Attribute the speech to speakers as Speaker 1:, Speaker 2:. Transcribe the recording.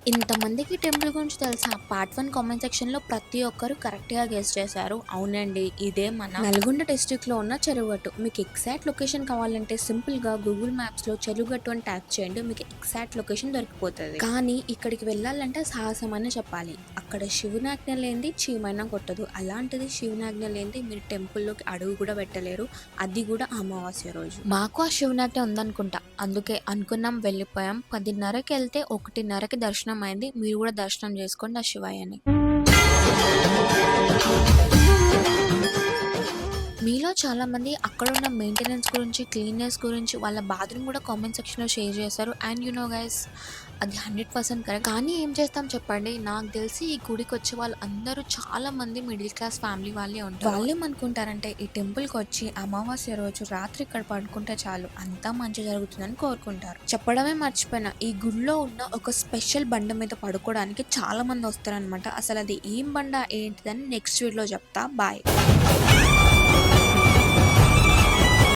Speaker 1: ఇంతమందికి టెంపుల్ గురించి తెలుసా? పార్ట్ 1 కామెంట్ సెక్షన్‌లో ప్రతి ఒక్కరు కరెక్ట్‌గా గెస్ చేశారు. అవునండి. ఇదే మన నల్గొండ డిస్ట్రిక్ట్‌లో ఉన్న చెరువుగట్టు. మీకు ఎగ్జాక్ట్ లొకేషన్ కావాలంటే సింపుల్‌గా గూగుల్ మ్యాప్స్‌లో చెరువుగట్టు అని ట్యాప్ చేయండి. మీకు ఎగ్జాక్ట్ లొకేషన్ దొరికిపోతది. కానీ ఇక్కడికి వెళ్ళాలంటే సాహసం అనే చెప్పాలి. అక్కడ శివునాజ్ఞ లేనిది చీమైనా కొట్టదు. అలాంటిది శివునాజ్ఞ లేనిది మీరు టెంపుల్‌లోకి అడుగు కూడా పెట్టలేరు. అది కూడా అమావాస్య రోజు. మాకు ఆ శివునాజ్ఞ ఉందనుకుంటా. అందుకే అనుకున్నాం వెళ్ళిపోయాం. 10:30కి వెళ్తే 1:30కి దర్శనం అయింది. మీరు కూడా దర్శనం చేసుకోండి ఆ శివయ్యని. మీలో చాలామంది అక్కడున్న మెయింటెనెన్స్ గురించి, క్లీన్‌నెస్ గురించి, వాళ్ళ బాత్రూమ్ కూడా కామెంట్ సెక్షన్‌లో షేర్ చేశారు. అండ్ యూ నో గైస్, అది 100% కరెక్ట్. కానీ ఏం చేస్తాం చెప్పండి? నాకు తెలిసి ఈ గుడికొచ్చే వాళ్ళందరూ చాలామంది మిడిల్ క్లాస్ ఫ్యామిలీ వాళ్ళే ఉంటారు. వాళ్ళేమనుకుంటారంటే ఈ టెంపుల్‌కొచ్చి అమావాస్య రోజు రాత్రి ఇక్కడ పడుకుంటే చాలు అంతా మంచి జరుగుతుందని కోరుకుంటారు. చెప్పడమే మర్చిపోయినా, ఈ గుడిలో ఉన్న ఒక స్పెషల్ బండ మీద పడుకోవడానికి చాలామంది వస్తారనమాట. అసలు అది ఏం బండ ఏంటిదని నెక్స్ట్ వీడియోలో చెప్తా. బాయ్.